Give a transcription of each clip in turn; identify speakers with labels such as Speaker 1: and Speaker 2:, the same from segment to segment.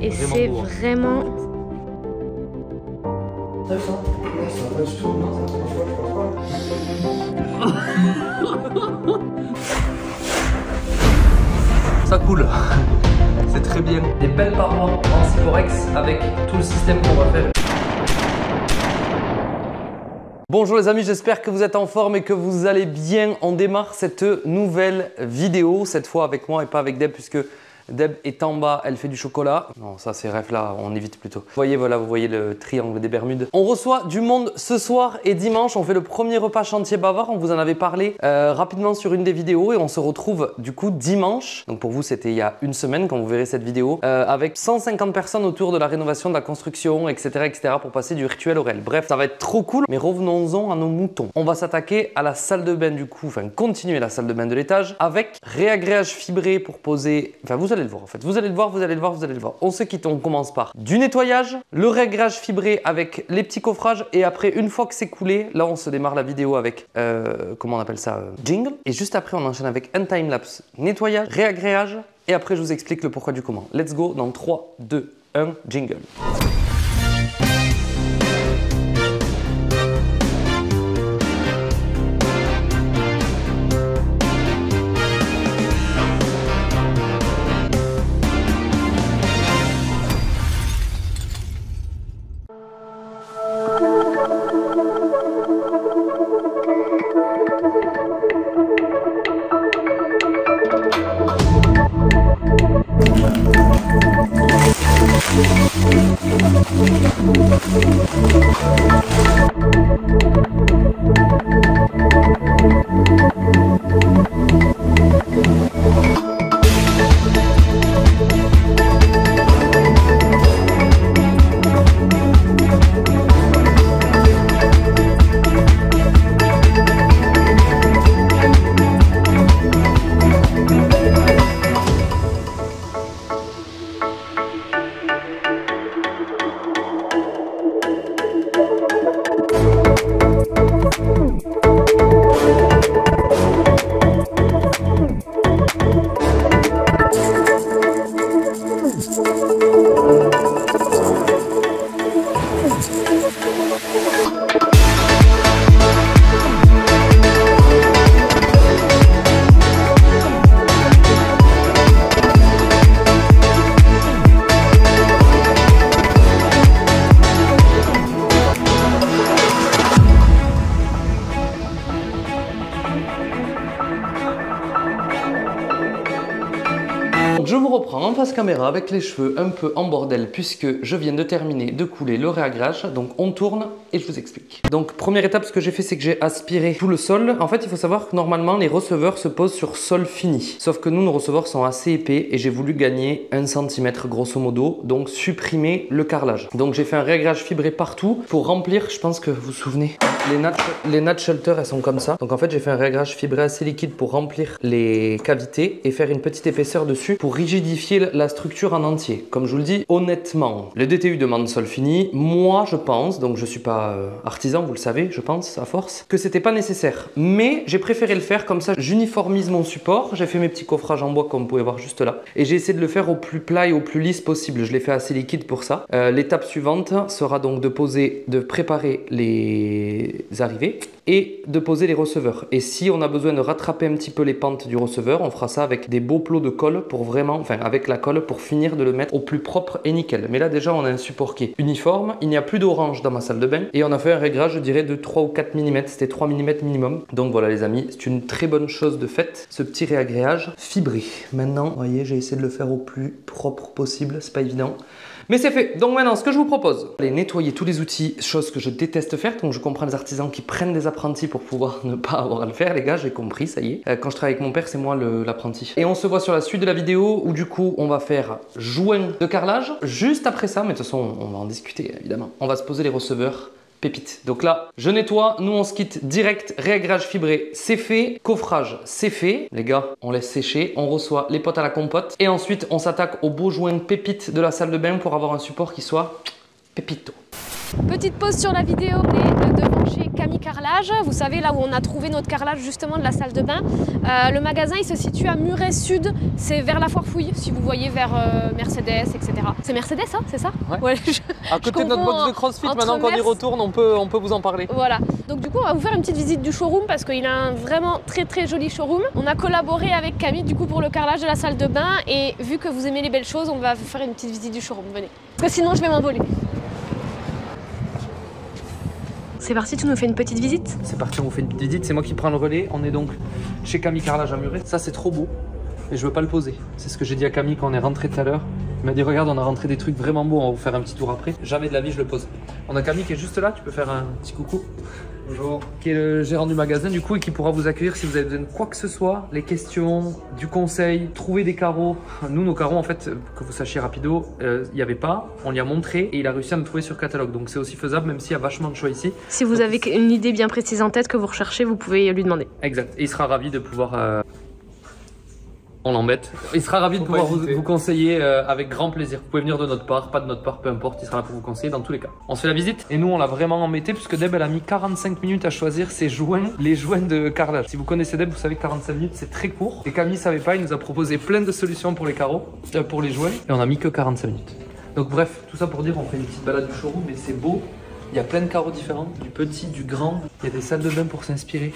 Speaker 1: Et c'est vraiment...
Speaker 2: Ça va pas du tout, non, ça
Speaker 3: Ça coule. C'est très bien. Des belles parois en Sycorex avec tout le système qu'on va faire. Bonjour les amis, j'espère que vous êtes en forme et que vous allez bien. On démarre cette nouvelle vidéo, cette fois avec moi et pas avec Deb puisque Deb est en bas, elle fait du chocolat. Non, ça c'est rêve là, on évite plutôt. Vous voyez, voilà, vous voyez le triangle des Bermudes. On reçoit du monde ce soir et dimanche. On fait le premier repas chantier bavard. On vous en avait parlé rapidement sur une des vidéos et on se retrouve du coup dimanche. Donc pour vous, c'était il y a une semaine quand vous verrez cette vidéo avec 150 personnes autour de la rénovation, de la construction, etc. pour passer du virtuel au réel. Bref, ça va être trop cool. Mais revenons-en à nos moutons. On va s'attaquer à la salle de bain du coup, enfin continuer la salle de bain de l'étage avec réagréage fibré pour poser. Enfin, vous allez le voir en fait, vous allez le voir. On se quitte, on commence par du nettoyage, le réglage fibré avec les petits coffrages et après une fois que c'est coulé, là on se démarre la vidéo avec, comment on appelle ça, jingle. Et juste après on enchaîne avec un timelapse, nettoyage, réagréage et après je vous explique le pourquoi du comment. Let's go dans 3, 2, 1, jingle. Je vous reprends en face caméra avec les cheveux un peu en bordel puisque je viens de terminer de couler le réagrage. Donc on tourne et je vous explique. Donc première étape, ce que j'ai fait, c'est que j'ai aspiré tout le sol. En fait, il faut savoir que normalement les receveurs se posent sur sol fini. Sauf que nous, nos receveurs sont assez épais et j'ai voulu gagner 1 cm grosso modo. Donc supprimer le carrelage. Donc j'ai fait un réagrage fibré partout pour remplir, je pense que vous vous souvenez, les nut shelters, elles sont comme ça. Donc en fait, j'ai fait un réagrage fibré assez liquide pour remplir les cavités et faire une petite épaisseur dessus pour rigidifier la structure en entier. Comme je vous le dis, honnêtement, le DTU demande sol fini. Moi, je pense, donc je suis pas artisan, vous le savez, je pense, à force, que c'était pas nécessaire. Mais j'ai préféré le faire comme ça, j'uniformise mon support. J'ai fait mes petits coffrages en bois, comme vous pouvez voir juste là. Et j'ai essayé de le faire au plus plat et au plus lisse possible. Je l'ai fait assez liquide pour ça. L'étape suivante sera donc de préparer les arrivées et de poser les receveurs. Et si on a besoin de rattraper un petit peu les pentes du receveur, on fera ça avec des beaux plots de colle pour vraiment, enfin avec la colle pour finir de le mettre au plus propre et nickel. Mais là déjà on a un support qui est uniforme, il n'y a plus d'orange dans ma salle de bain et on a fait un réglage, je dirais, de 3 ou 4 mm, c'était 3 mm minimum. Donc voilà les amis, c'est une très bonne chose de fait, ce petit réagréage fibré. Maintenant, vous voyez, j'ai essayé de le faire au plus propre possible, c'est pas évident. Mais c'est fait. Donc maintenant, ce que je vous propose, allez nettoyer tous les outils, chose que je déteste faire. Donc je comprends les artisans qui prennent des apprentis pour pouvoir ne pas avoir à le faire. Les gars, j'ai compris, ça y est. Quand je travaille avec mon père, c'est moi l'apprenti. Et on se voit sur la suite de la vidéo où du coup, on va faire joint de carrelage. Juste après ça, mais de toute façon, on va en discuter évidemment. On va se poser les receveurs. Pépite. Donc là, je nettoie, nous on se quitte direct, réagrage fibré, c'est fait, coffrage, c'est fait. Les gars, on laisse sécher, on reçoit les potes à la compote et ensuite on s'attaque au beau joint pépite de la salle de bain pour avoir un support qui soit pépito.
Speaker 1: Petite pause sur la vidéo, on est devant chez Camille Carrelage. Vous savez, là où on a trouvé notre carrelage justement de la salle de bain. Le magasin, il se situe à Muret Sud. C'est vers la Foire Fouille, si vous voyez vers Mercedes, etc. C'est Mercedes, hein, c'est ça?
Speaker 3: Ouais. À côté de notre box de CrossFit, maintenant qu'on y retourne, on peut vous en parler.
Speaker 1: Voilà. Donc du coup, on va vous faire une petite visite du showroom parce qu'il a un vraiment très joli showroom. On a collaboré avec Camille du coup pour le carrelage de la salle de bain et vu que vous aimez les belles choses, on va vous faire une petite visite du showroom. Venez. Parce que sinon, je vais m'envoler. C'est parti, tu nous fais une petite visite?
Speaker 3: C'est parti, on vous fait une petite visite. C'est moi qui prends le relais. On est donc chez Camille Carrelage à Muret. Ça, c'est trop beau. Et je veux pas le poser. C'est ce que j'ai dit à Camille quand on est rentré tout à l'heure. Il m'a dit regarde, on a rentré des trucs vraiment beaux, on va vous faire un petit tour après. Jamais de la vie je le pose. On a Camille qui est juste là, tu peux faire un petit coucou. Bonjour. Qui est le gérant du magasin du coup et qui pourra vous accueillir si vous avez besoin de quoi que ce soit, les questions, du conseil, trouver des carreaux. Nous, nos carreaux en fait, que vous sachiez rapido, il n'y avait pas, on lui a montré et il a réussi à nous trouver sur catalogue. Donc c'est aussi faisable même s'il y a vachement de choix ici.
Speaker 1: Si vous avez une idée bien précise en tête que vous recherchez, vous pouvez lui demander.
Speaker 3: Exact. Et il sera ravi de pouvoir... On l'embête. Il sera ravi de pouvoir vous conseiller avec grand plaisir. Vous pouvez venir de notre part, pas de notre part, peu importe, il sera là pour vous conseiller dans tous les cas. On se fait la visite et nous on l'a vraiment embêté puisque Deb elle a mis 45 minutes à choisir ses joints, les joints de carrelage. Si vous connaissez Deb, vous savez que 45 minutes c'est très court. Et Camille savait pas, il nous a proposé plein de solutions pour les carreaux, pour les joints et on a mis que 45 minutes. Donc bref, tout ça pour dire on fait une petite balade du showroom mais c'est beau. Il y a plein de carreaux différents, du petit, du grand. Il y a des salles de bain pour s'inspirer.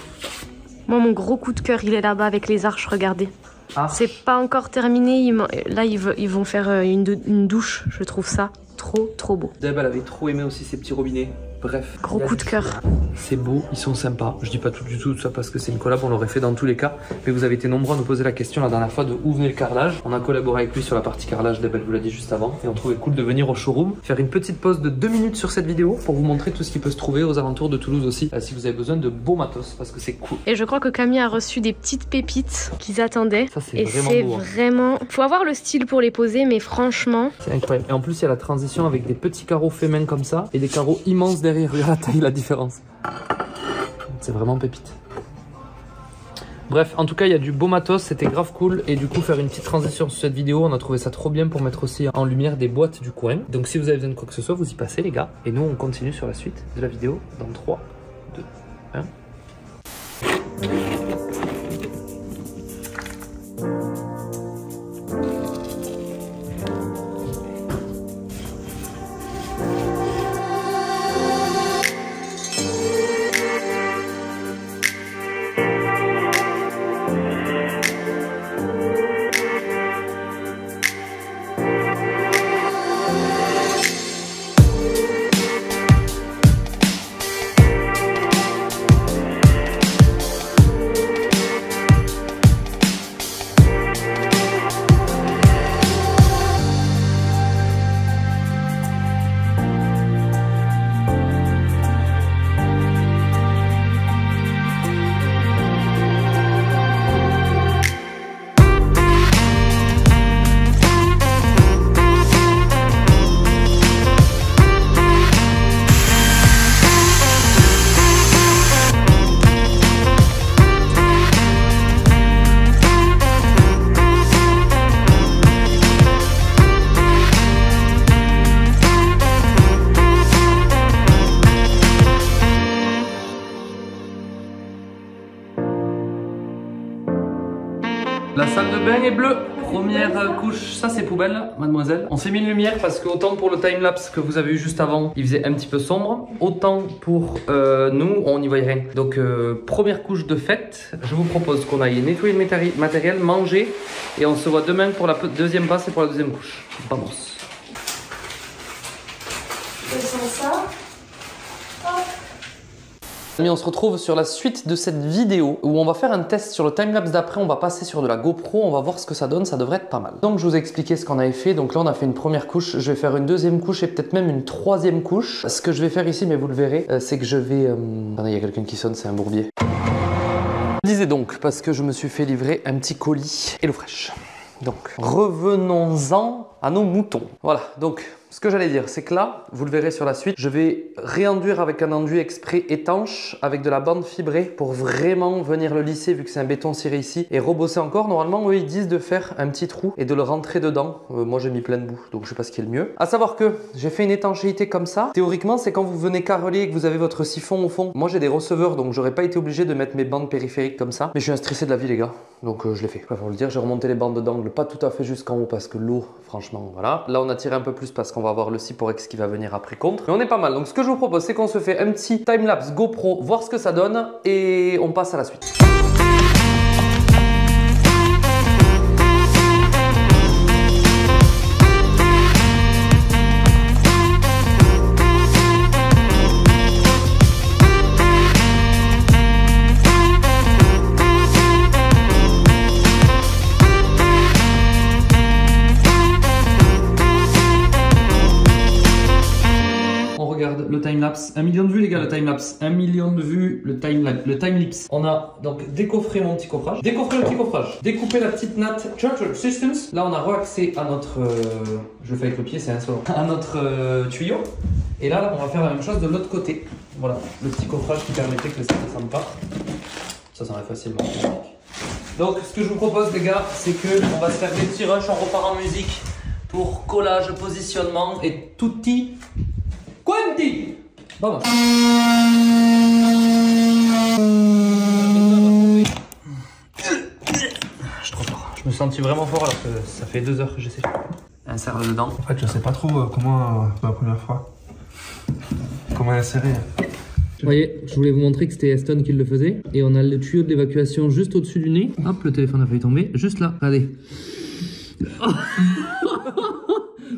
Speaker 1: Moi mon gros coup de cœur il est là-bas avec les arches, regardez.
Speaker 3: Ah.
Speaker 1: C'est pas encore terminé, là ils vont faire une douche, je trouve ça trop beau.
Speaker 3: Deb elle avait trop aimé aussi ces petits robinets. Bref.
Speaker 1: Gros coup de cœur.
Speaker 3: C'est beau, ils sont sympas. Je dis pas tout du tout ça parce que c'est une collab, on l'aurait fait dans tous les cas. Mais vous avez été nombreux à nous poser la question la dernière fois de où venait le carrelage. On a collaboré avec lui sur la partie carrelage, Deb elle vous l'a dit juste avant. Et on trouvait cool de venir au showroom, faire une petite pause de 2 minutes sur cette vidéo pour vous montrer tout ce qui peut se trouver aux alentours de Toulouse aussi. Si vous avez besoin de beaux matos parce que c'est cool.
Speaker 1: Et je crois que Camille a reçu des petites pépites qu'ils attendaient.
Speaker 3: Ça c'est
Speaker 1: et c'est
Speaker 3: beau,
Speaker 1: vraiment... Faut avoir le style pour les poser mais franchement...
Speaker 3: C'est incroyable. Et en plus il y a la transition avec des petits carreaux faits main comme ça et des carreaux immenses derrière. Regarde la taille, la différence. C'est vraiment pépite. Bref, en tout cas, il y a du beau matos, c'était grave cool. Et du coup, faire une petite transition sur cette vidéo, on a trouvé ça trop bien pour mettre aussi en lumière des boîtes du coin. Donc si vous avez besoin de quoi que ce soit, vous y passez les gars. Et nous, on continue sur la suite de la vidéo dans 3, 2, 1. La salle de bain est bleue. Première couche, ça c'est poubelle, mademoiselle. On s'est mis une lumière parce que autant pour le timelapse que vous avez eu juste avant, il faisait un petit peu sombre. Autant pour nous, on n'y voyait rien. Donc première couche de fête, je vous propose qu'on aille nettoyer le matériel, manger. Et on se voit demain pour la deuxième passe et pour la deuxième couche. Vamos. On se retrouve sur la suite de cette vidéo où on va faire un test sur le timelapse d'après. On va passer sur de la GoPro, on va voir ce que ça donne, ça devrait être pas mal. Donc je vous ai expliqué ce qu'on avait fait. Donc là on a fait une première couche, je vais faire une deuxième couche et peut-être même une troisième couche. Ce que je vais faire ici, mais vous le verrez, c'est que je vais... Attendez, il y a quelqu'un qui sonne, c'est un bourbier. Je disais donc, parce que je me suis fait livrer un petit colis HelloFresh. Donc revenons-en à nos moutons. Voilà, donc Ce que j'allais dire, c'est que là, vous le verrez sur la suite, je vais réenduire avec un enduit exprès étanche avec de la bande fibrée pour vraiment venir le lisser vu que c'est un béton ciré ici et rebosser encore. Normalement, eux, ils disent de faire un petit trou et de le rentrer dedans. Moi, j'ai mis plein de boue, donc je sais pas ce qui est le mieux. À savoir que j'ai fait une étanchéité comme ça. Théoriquement, c'est quand vous venez carreler et que vous avez votre siphon au fond. Moi, j'ai des receveurs, donc j'aurais pas été obligé de mettre mes bandes périphériques comme ça. Mais je suis un stressé de la vie, les gars, donc je l'ai fait. Faut le dire, j'ai remonté les bandes d'angle pas tout à fait jusqu'en haut parce que l'eau, franchement, voilà. Là, on a tiré un peu plus parce qu'on va avoir le Cyporex qui va venir après contre. Mais on est pas mal. Donc, ce que je vous propose, c'est qu'on se fait un petit timelapse GoPro, voir ce que ça donne et on passe à la suite. Le timelapse, 1 million de vues les gars, le timelapse, 1 million de vues, le timelapse. On a donc décoffré mon petit coffrage, décoffré le petit coffrage, découpé la petite natte Churchill Systems. Là on a reaxé à notre, je le fais avec le pied, c'est insolent, à notre tuyau. Et là on va faire la même chose de l'autre côté. Voilà, le petit coffrage qui permettait que ça ne descende pas. Ça s'enlève facilement. Donc ce que je vous propose les gars, c'est que on va se faire des petits rushs, on repart en musique pour collage, positionnement et tutti quanti. Vamos. Je suis trop fort. Je me sentis vraiment fort alors que ça fait 2 heures que j'essaie. Insère-le dedans.
Speaker 2: En fait, je sais pas trop comment la première fois. Comment insérer.
Speaker 3: Vous voyez, je voulais vous montrer que c'était Aston qui le faisait. Et on a le tuyau de l'évacuation juste au-dessus du nez. Hop, le téléphone a failli tomber. Juste là, regardez.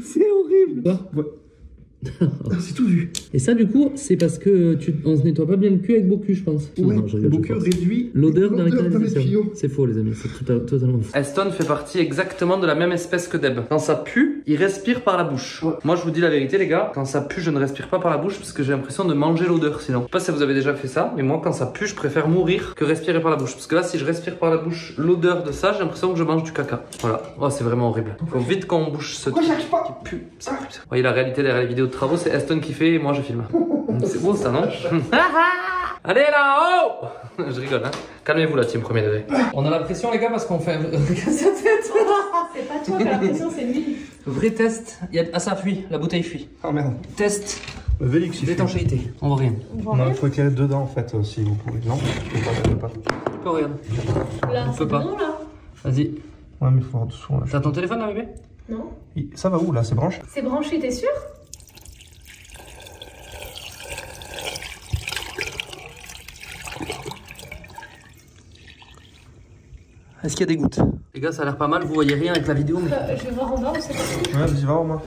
Speaker 3: C'est horrible. Ouais.
Speaker 2: C'est tout vu.
Speaker 3: Et ça du coup c'est parce que on se nettoie pas bien le cul avec Bocu je pense.
Speaker 2: Ouais, Bocu réduit l'odeur dans les tuyaux.
Speaker 3: C'est faux les amis, c'est totalement faux. Aston fait partie exactement de la même espèce que Deb. Quand ça pue, il respire par la bouche. Ouais. Moi je vous dis la vérité les gars, quand ça pue je ne respire pas par la bouche parce que j'ai l'impression de manger l'odeur sinon. Je sais pas si vous avez déjà fait ça, mais moi quand ça pue je préfère mourir que respirer par la bouche. Parce que là si je respire par la bouche l'odeur de ça, j'ai l'impression que je mange du caca. Voilà, oh, c'est vraiment horrible. Faut vite qu'on bouge ce truc qui pue. Ça pue ça. Vous voyez la réalité derrière les vidéos de travaux, c'est Aston qui fait et moi je filme. C'est beau ça non? Allez là-haut. Je rigole hein. Calmez-vous la team premier degré. On a la pression les gars parce qu'on fait
Speaker 1: C'est pas toi qui as la pression, c'est lui.
Speaker 3: Vrai test. Ah ça fuit, la bouteille fuit.
Speaker 2: Oh merde.
Speaker 3: Test.
Speaker 2: Le Vélix il
Speaker 3: d'étanchéité. On voit rien.
Speaker 2: Non, il faut tirer dedans en fait si vous pouvez. Non, je peux pas.
Speaker 3: Tu peux regarder.
Speaker 1: Là,
Speaker 3: on peut pas.
Speaker 1: Non là.
Speaker 3: Vas-y.
Speaker 2: Ouais mais il faut voir dessous.
Speaker 3: T'as ton téléphone là bébé?
Speaker 1: Non.
Speaker 2: Ça va où là? C'est branché?
Speaker 1: C'est branché, t'es sûr?
Speaker 3: Est-ce qu'il y a des gouttes? Les gars, ça a l'air pas mal, vous voyez rien avec la vidéo, mais...
Speaker 1: Je vais voir en bas où c'est possible.
Speaker 2: Ouais, vas-y, va voir moi.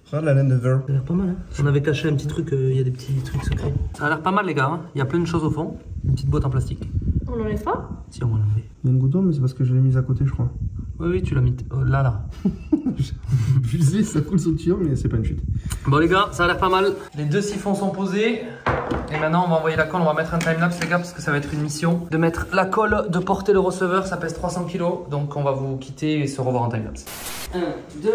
Speaker 2: Regarde la laine de verre.
Speaker 3: Ça a l'air pas mal, hein. On avait caché un petit truc, il y a des petits trucs secrets. Ça a l'air pas mal, les gars, hein. Il y a plein de choses au fond. Une petite boîte en plastique.
Speaker 1: On l'enlève pas?
Speaker 3: Si, on va l'enlever.
Speaker 2: Il y a une goutte d'eau, mais c'est parce que je l'ai mise à côté, je crois.
Speaker 3: Oui, tu l'as mis là.
Speaker 2: Je sais, ça coule sur le tuyau, mais c'est pas une chute.
Speaker 3: Bon, les gars, ça a l'air pas mal. Les 2 siphons sont posés. Et maintenant, on va envoyer la colle. On va mettre un timelapse, les gars, parce que ça va être une mission de mettre la colle, de porter le receveur. Ça pèse 300 kg. Donc, on va vous quitter et se revoir en timelapse. 1, 2.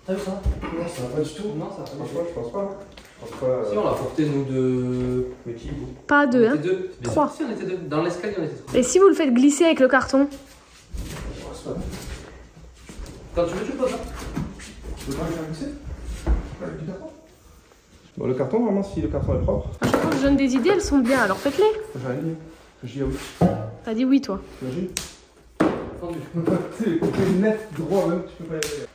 Speaker 3: T'as vu ça?
Speaker 2: Non, ça va pas du tout.
Speaker 3: Non, ça va pas.
Speaker 2: Je pense pas.
Speaker 3: Si, on l'a porté, nous, de. Mais qui?
Speaker 1: Pas 2, hein?
Speaker 3: 3. Si, on était 2. Dans l'escalier, on était 3.
Speaker 1: Et si vous le faites glisser avec le carton?
Speaker 3: Quand tu veux, tu le poses.
Speaker 2: Tu veux pas le faire glisser? Avec du carton? Bon, le carton, vraiment, si le carton est propre.
Speaker 1: À chaque fois que je donne des idées, elles sont bien, alors faites-les.
Speaker 2: J'ai rien dit. J'ai dit oui.
Speaker 1: T'as dit oui, toi.
Speaker 2: T'imagines? C'est les côtés net, droit même, tu peux pas y aller.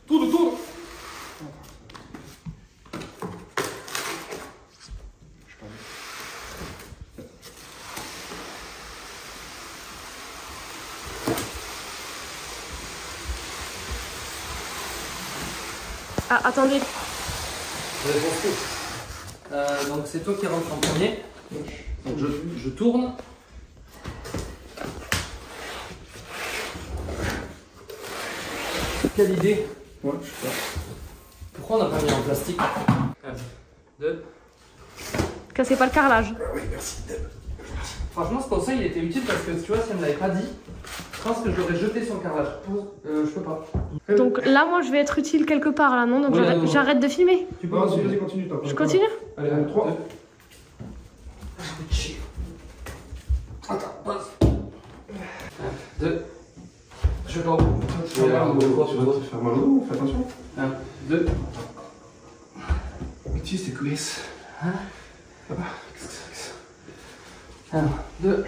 Speaker 2: Tourne.
Speaker 1: Ah, attendez.
Speaker 3: Donc c'est toi qui rentre en premier. Donc je tourne. Quelle idée?
Speaker 2: Ouais, je sais pas.
Speaker 3: Pourquoi on n'a pas mis en plastique? 1, 2.
Speaker 1: Cassez pas le carrelage.
Speaker 2: Oui, merci Deb.
Speaker 3: Franchement, ce conseil il était utile parce que tu vois, si elle me l'avait pas dit, je pense que je l'aurais jeté sur le carrelage. Je peux pas.
Speaker 1: Donc là, moi, je vais être utile quelque part là, non? Donc oui, j'arrête de filmer.
Speaker 2: Tu peux continuer, vas-y, continue.
Speaker 1: Je continue?
Speaker 2: Allez, 3.
Speaker 3: Attends, pause. 1, 2. Je vais pas au bout.
Speaker 2: Tu vas te faire mal au dos, fais attention.
Speaker 3: 1, 2.
Speaker 2: Utilise tes coulisses.
Speaker 3: Hein?
Speaker 2: Là-bas.
Speaker 3: 1, 2.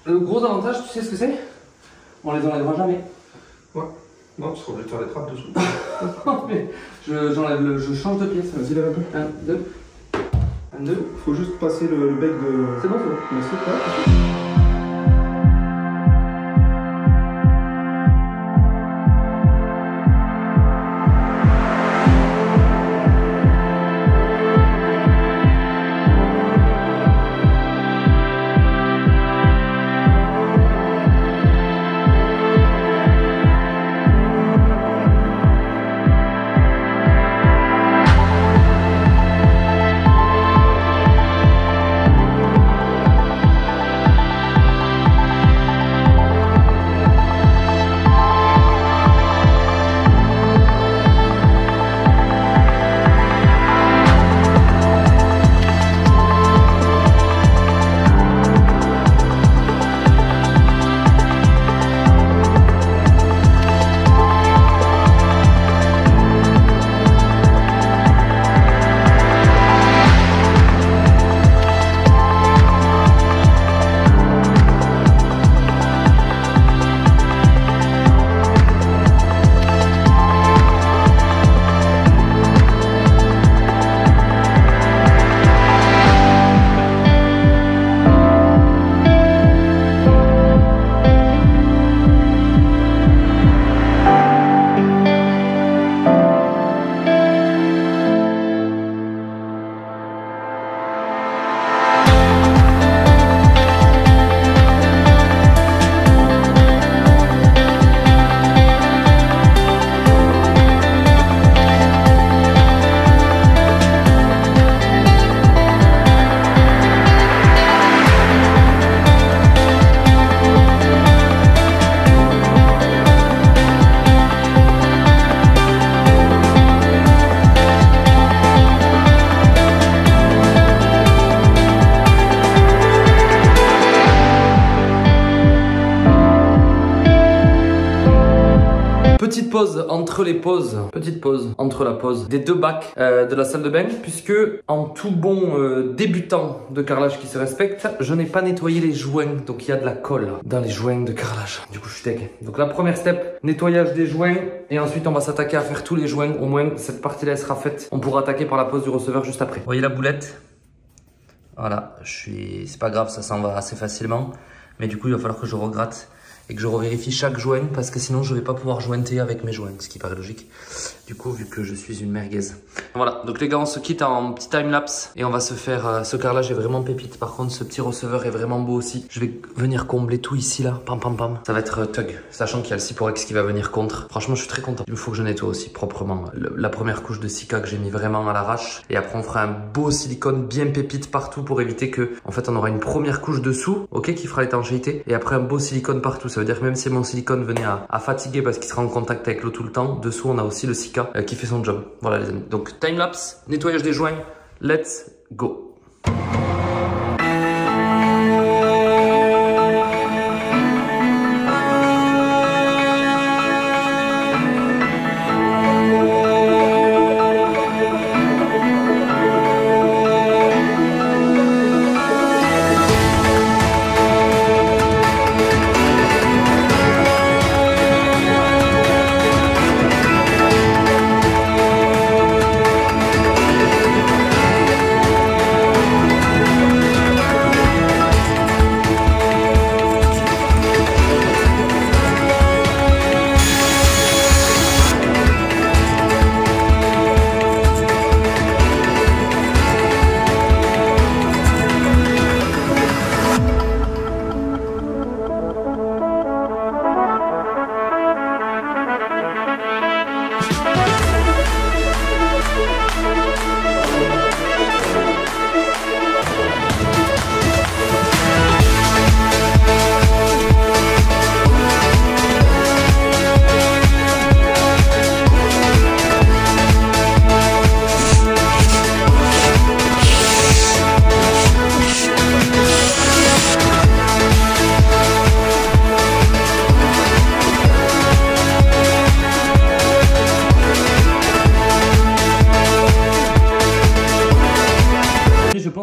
Speaker 3: Le gros avantage, tu sais ce que c'est? On les enlèvera jamais.
Speaker 2: Ouais. Non, tu seras obligé de faire des trappes dessous.
Speaker 3: Mais je change de pièce.
Speaker 2: Vas-y, lève un peu.
Speaker 3: 1, 2. 1, 2.
Speaker 2: Faut juste passer le bec de.
Speaker 3: C'est bon, c'est bon.
Speaker 2: Merci, quoi.
Speaker 3: Petite pause entre les pauses, petite pause entre la pause des deux bacs de la salle de bain, puisque en tout bon débutant de carrelage qui se respecte, je n'ai pas nettoyé les joints, donc il y a de la colle dans les joints de carrelage. Du coup je suis tech. Donc la première step, nettoyage des joints, et ensuite on va s'attaquer à faire tous les joints, au moins cette partie là elle sera faite. On pourra attaquer par la pose du receveur juste après. Vous voyez la boulette? Voilà, c'est pas grave, ça s'en va assez facilement, mais du coup il va falloir que je regratte et que je revérifie chaque joint parce que sinon je vais pas pouvoir jointer avec mes joints, ce qui paraît logique. Du coup, vu que je suis une merguez. Voilà, donc les gars, on se quitte en petit time-lapse et on va se faire... ce carrelage est vraiment pépite. Par contre, ce petit receveur est vraiment beau aussi. Je vais venir combler tout ici, là. Pam, pam, pam. Ça va être thug, sachant qu'il y a le Cyporex qui va venir contre. Franchement, je suis très content. Il faut que je nettoie aussi proprement la première couche de silica que j'ai mis vraiment à l'arrache. Et après, on fera un beau silicone bien pépite partout pour éviter que... En fait, on aura une première couche dessous, ok, qui fera l'étanchéité. Et après, un beau silicone partout. Ça veut dire que même si mon silicone venait à fatiguer parce qu'il sera en contact avec l'eau tout le temps, dessous, on a aussi le silica qui fait son job. Voilà les amis. Donc time-lapse, nettoyage des joints, let's go.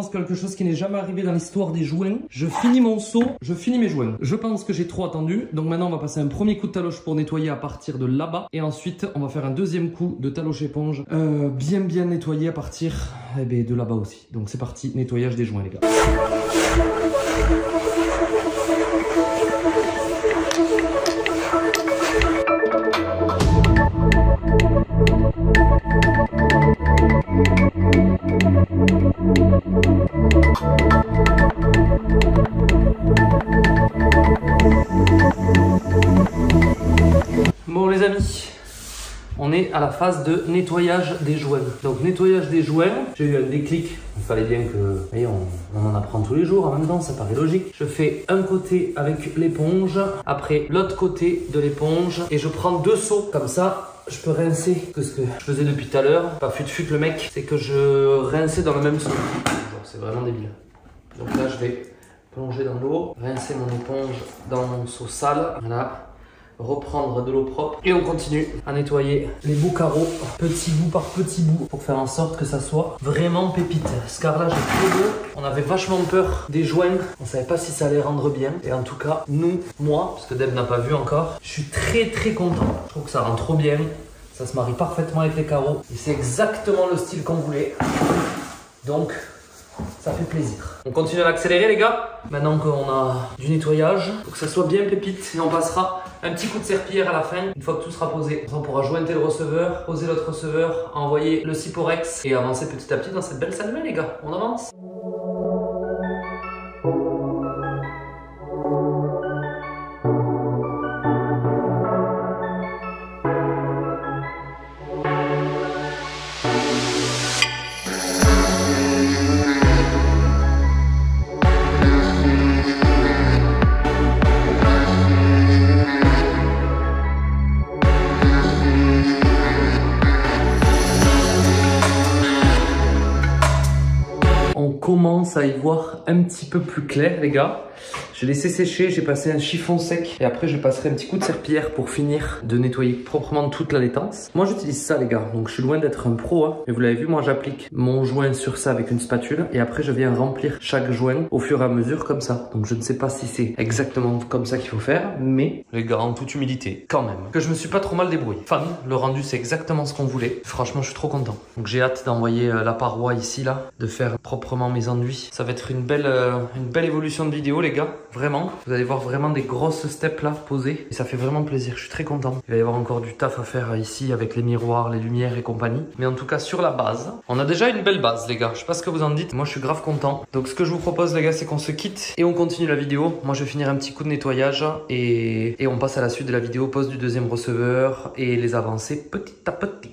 Speaker 3: commence quelque chose qui n'est jamais arrivé dans l'histoire des joints. Je finis mon seau, je finis mes joints. Je pense que j'ai trop attendu. Donc maintenant, on va passer un premier coup de taloche pour nettoyer à partir de là-bas. Et ensuite, on va faire un deuxième coup de taloche éponge bien nettoyer à partir de là-bas aussi. Donc c'est parti, nettoyage des joints les gars. Bon les amis, on est à la phase de nettoyage des joints. Donc nettoyage des joints, j'ai eu un déclic. Il fallait bien que, vous voyez, on en apprend tous les jours en même temps, ça paraît logique. Je fais un côté avec l'éponge, après l'autre côté de l'éponge et je prends 2 seaux comme ça. Je peux rincer que ce que je faisais depuis tout à l'heure. Pas fut le mec, c'est que je rinçais dans le même seau. C'est vraiment débile. Donc là je vais plonger dans l'eau, rincer mon éponge dans mon seau sale. Voilà. Reprendre de l'eau propre et on continue à nettoyer les beaux carreaux petit bout par petit bout pour faire en sorte que ça soit vraiment pépite. Ce carrelage est trop beau, on avait vachement peur des joints, on savait pas si ça allait rendre bien et en tout cas moi, parce que Deb n'a pas vu encore, je suis très content. Je trouve que ça rend trop bien, ça se marie parfaitement avec les carreaux et c'est exactement le style qu'on voulait, donc ça fait plaisir. On continue à accélérer les gars. Maintenant qu'on a du nettoyage, il faut que ça soit bien pépite et on passera un petit coup de serpillière à la fin. Une fois que tout sera posé, on pourra jointer le receveur, poser l'autre receveur, envoyer le Syporex et avancer petit à petit dans cette belle salle de bain les gars. On avance. Commence à y voir un petit peu plus clair les gars. J'ai laissé sécher, j'ai passé un chiffon sec et après je passerai un petit coup de serpillière pour finir de nettoyer proprement toute la laitance. Moi j'utilise ça les gars, donc je suis loin d'être un pro hein. Mais vous l'avez vu, moi j'applique mon joint sur ça avec une spatule et après je viens remplir chaque joint au fur et à mesure comme ça. Donc je ne sais pas si c'est exactement comme ça qu'il faut faire, mais les gars en toute humilité quand même que je me suis pas trop mal débrouillé. Enfin le rendu c'est exactement ce qu'on voulait, franchement je suis trop content. Donc j'ai hâte d'envoyer la paroi ici là, de faire proprement mes enduits. Ça va être une belle évolution de vidéo les gars. Vraiment, vous allez voir vraiment des grosses steps là posées et ça fait vraiment plaisir, je suis très content. Il va y avoir encore du taf à faire ici avec les miroirs, les lumières et compagnie. Mais en tout cas sur la base, on a déjà une belle base les gars, je sais pas ce que vous en dites, moi je suis grave content. Donc ce que je vous propose les gars c'est qu'on se quitte et on continue la vidéo. Moi je vais finir un petit coup de nettoyage et on passe à la suite de la vidéo, pose du deuxième receveur et les avancées petit à petit.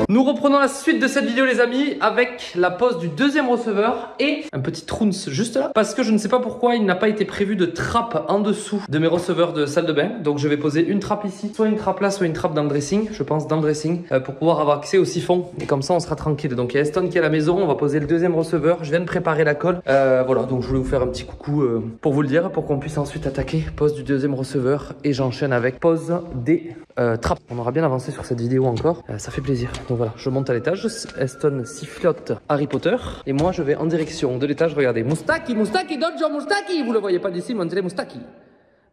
Speaker 3: Nous reprenons la suite de cette vidéo les amis avec la pose du deuxième receveur et un petit trounce juste là parce que je ne sais pas pourquoi il n'a pas été prévu de trappe en dessous de mes receveurs de salle de bain. Donc je vais poser une trappe ici, soit une trappe là, soit une trappe dans le dressing, je pense dans le dressing pour pouvoir avoir accès au siphon et comme ça on sera tranquille. Donc il y a Eston qui est à la maison, on va poser le deuxième receveur, je viens de préparer la colle. Voilà, donc je voulais vous faire un petit coucou pour vous le dire, pour qu'on puisse ensuite attaquer pose du deuxième receveur et j'enchaîne avec pose des trappes. On aura bien avancé sur cette vidéo encore, ça fait plaisir. Donc voilà, je monte à l'étage, Eston sifflote Harry Potter et moi je vais en direction de l'étage. Regardez, Moustaki, Moustaki, Dojo Moustaki, vous le voyez pas d'ici, mais on dirait Moustaki.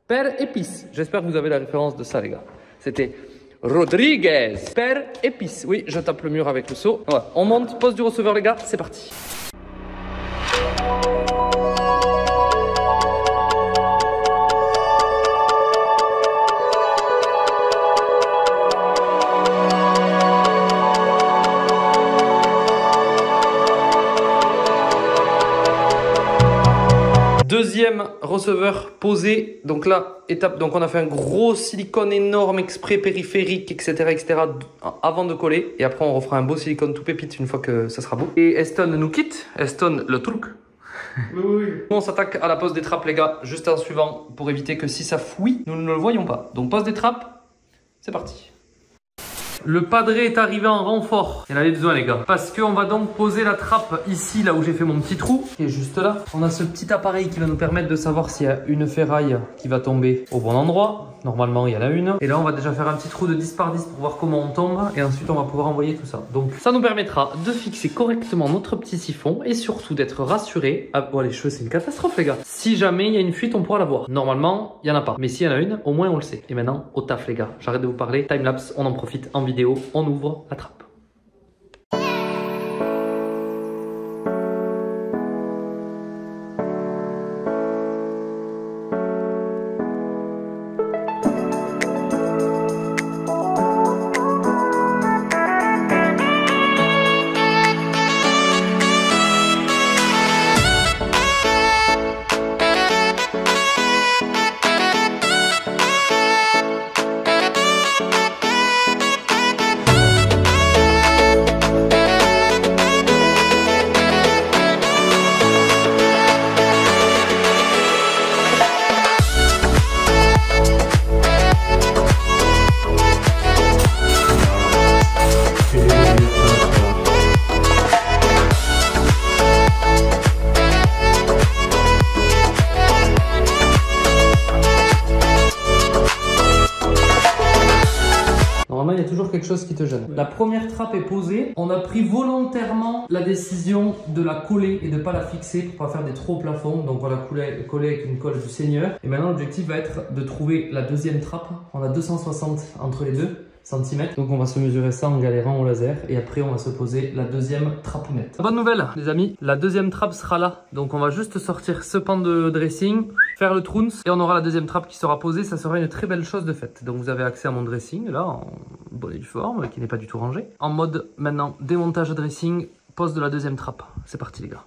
Speaker 3: Père épice, j'espère que vous avez la référence de ça les gars. C'était Rodriguez, Père épice. Oui, je tape le mur avec le seau. Ouais, on monte, pose du receveur les gars, c'est parti. receveur posé. Donc là, étape, donc on a fait un gros silicone énorme exprès périphérique, etc. avant de coller. Et après, on refera un beau silicone tout pépite une fois que ça sera beau. Et Eston nous quitte. Eston, le truc.
Speaker 2: Oui.
Speaker 3: On s'attaque à la pose des trappes, les gars, juste en suivant pour éviter que si ça fouille, nous ne le voyons pas. Donc pose des trappes, c'est parti. Le padré est arrivé en renfort. Il en avait besoin, les gars. Parce qu'on va donc poser la trappe ici, là où j'ai fait mon petit trou, qui est juste là. On a ce petit appareil qui va nous permettre de savoir s'il y a une ferraille qui va tomber au bon endroit. Normalement, il y en a une. Et là, on va déjà faire un petit trou de 10 par 10 pour voir comment on tombe. Et ensuite, on va pouvoir envoyer tout ça. Donc, ça nous permettra de fixer correctement notre petit siphon et surtout d'être rassuré. Ah, bon, les cheveux, c'est une catastrophe, les gars. Si jamais il y a une fuite, on pourra la voir. Normalement, il n'y en a pas. Mais s'il y en a une, au moins, on le sait. Et maintenant, au taf, les gars. J'arrête de vous parler. Timelapse, on en profite en vidéo. On ouvre la trappe. Il y a toujours quelque chose qui te gêne. La première trappe est posée. On a pris volontairement la décision de la coller et de ne pas la fixer pour pas faire des trous au plafond. Donc on l'a collée avec une colle du Seigneur. Et maintenant l'objectif va être de trouver la deuxième trappe. On a 260 entre les deux cm. Donc on va se mesurer ça en galérant au laser. Et après on va se poser la deuxième trapounette. Bonne nouvelle les amis, la deuxième trappe sera là. Donc on va juste sortir ce pan de dressing, faire le trounce et on aura la deuxième trappe qui sera posée. Ça sera une très belle chose de faite. Donc vous avez accès à mon dressing là en bonne et due forme, qui n'est pas du tout rangé. En mode maintenant démontage dressing, pose de la deuxième trappe. C'est parti les gars.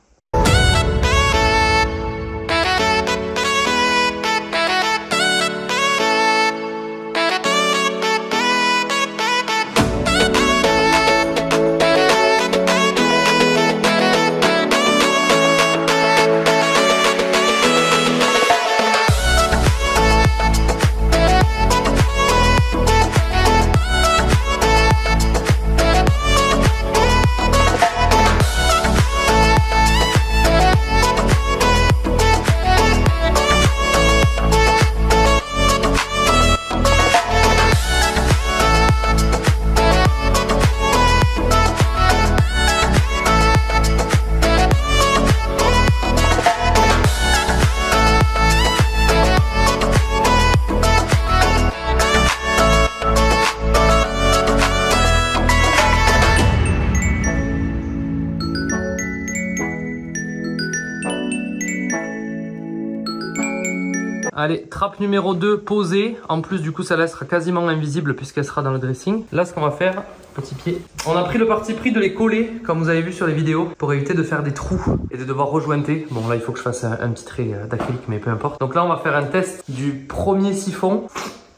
Speaker 3: Allez, trappe numéro 2 posée. En plus, du coup, celle-là sera quasiment invisible puisqu'elle sera dans le dressing. Là, ce qu'on va faire, petit pied. On a pris le parti pris de les coller, comme vous avez vu sur les vidéos, pour éviter de faire des trous et de devoir rejointer. Bon, là, il faut que je fasse un petit trait d'acrylique, mais peu importe. Donc là, on va faire un test du premier siphon.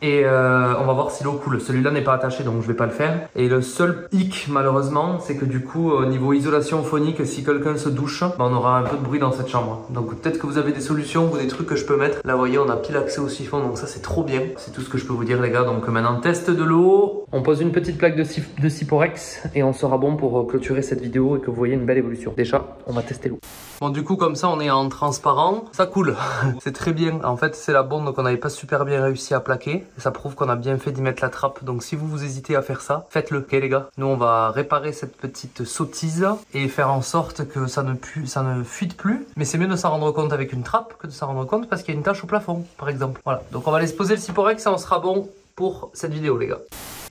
Speaker 3: Et on va voir si l'eau coule. Celui-là n'est pas attaché, donc je vais pas le faire. Et le seul hic, malheureusement, c'est que du coup, au niveau isolation phonique, si quelqu'un se douche, on aura un peu de bruit dans cette chambre. Donc peut-être que vous avez des solutions ou des trucs que je peux mettre. Là, vous voyez, on a pile accès au siphon, donc ça, c'est trop bien. C'est tout ce que je peux vous dire, les gars. Donc maintenant, test de l'eau. On pose une petite plaque de Siporex et on sera bon pour clôturer cette vidéo et que vous voyez une belle évolution. Déjà, on va tester l'eau. Bon, du coup, comme ça, on est en transparent. Ça coule. C'est très bien. En fait, c'est la bonde qu'on n'avait pas super bien réussi à plaquer. Et ça prouve qu'on a bien fait d'y mettre la trappe. Donc, si vous hésitez à faire ça, faites-le. Ok, les gars? Nous, on va réparer cette petite sottise et faire en sorte que ça ne fuite plus. Mais c'est mieux de s'en rendre compte avec une trappe que de s'en rendre compte parce qu'il y a une tache au plafond, par exemple. Voilà. Donc, on va aller se poser le Siporex et on sera bon pour cette vidéo, les gars.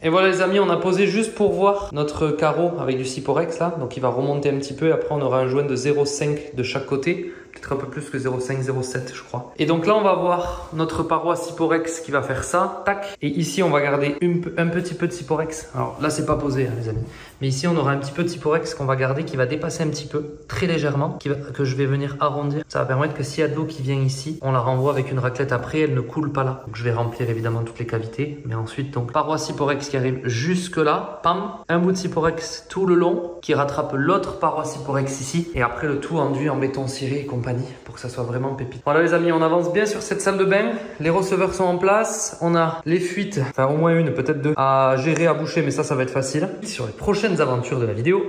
Speaker 3: Et voilà les amis, on a posé juste pour voir notre carreau avec du Siporex là. Donc il va remonter un petit peu et après on aura un joint de 0,5 de chaque côté. peut-être un peu plus que 0,5, 0,7 je crois. Et donc là on va avoir notre paroi Syporex qui va faire ça, tac. Et ici on va garder un petit peu de Syporex. Alors là c'est pas posé hein, les amis. Mais ici on aura un petit peu de Syporex qu'on va garder qui va dépasser un petit peu, très légèrement, que je vais venir arrondir. Ça va permettre que s'il y a de l'eau qui vient ici, on la renvoie avec une raclette après, elle ne coule pas là. Donc je vais remplir évidemment toutes les cavités. Mais ensuite donc paroi Syporex qui arrive jusque là, pam, un bout de Syporex tout le long qui rattrape l'autre paroi Syporex ici. Et après le tout enduit en béton ciré et compagnie pour que ça soit vraiment pépite. Voilà les amis, on avance bien sur cette salle de bain. Les receveurs sont en place. On a les fuites, enfin au moins une, peut-être deux, à gérer, à boucher, mais ça va être facile. Sur les prochaines aventures de la vidéo,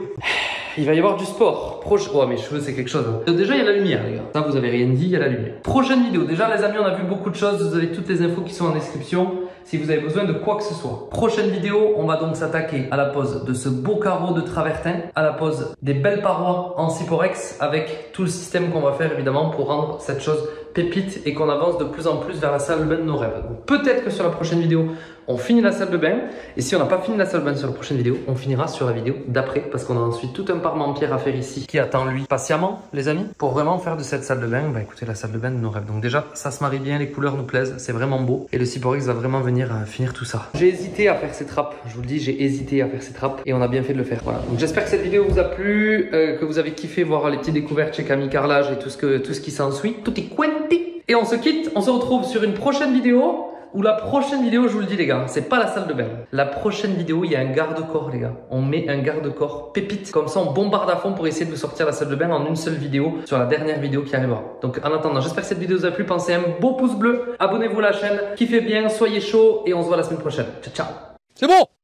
Speaker 3: il va y avoir du sport. Oh mes cheveux c'est quelque chose. Déjà il y a la lumière les gars. Ça vous avez rien dit, il y a la lumière. Prochaine vidéo. Déjà les amis on a vu beaucoup de choses. Vous avez toutes les infos qui sont en description. Si vous avez besoin de quoi que ce soit. Prochaine vidéo, on va donc s'attaquer à la pose de ce beau carreau de travertin, à la pose des belles parois en Syporex avec tout le système qu'on va faire évidemment pour rendre cette chose pépite et qu'on avance de plus en plus vers la salle de bain de nos rêves. Peut-être que sur la prochaine vidéo, on finit la salle de bain. Et si on n'a pas fini la salle de bain sur la prochaine vidéo, on finira sur la vidéo d'après parce qu'on a ensuite tout un parement en pierre à faire ici qui attend lui patiemment, les amis, pour vraiment faire de cette salle de bain, bah écoutez, la salle de bain de nos rêves. Donc déjà, ça se marie bien, les couleurs nous plaisent, c'est vraiment beau. Et le Syporex va vraiment venir finir tout ça. J'ai hésité à faire ces trappes, je vous le dis, j'ai hésité à faire ces trappes et on a bien fait de le faire. Voilà. Donc j'espère que cette vidéo vous a plu, que vous avez kiffé voir les petites découvertes chez Camille Carrelage et tout ce qui s'ensuit. Tout est quanti. Et on se quitte, on se retrouve sur une prochaine vidéo. Ou la prochaine vidéo, je vous le dis les gars, c'est pas la salle de bain. La prochaine vidéo, il y a un garde-corps les gars. On met un garde-corps pépite. Comme ça, on bombarde à fond pour essayer de vous sortir la salle de bain en une seule vidéo sur la dernière vidéo qui arrivera. Donc en attendant, j'espère que cette vidéo vous a plu. Pensez à un beau pouce bleu. Abonnez-vous à la chaîne. Kiffez bien, soyez chaud et on se voit la semaine prochaine. Ciao, ciao.
Speaker 4: C'est bon!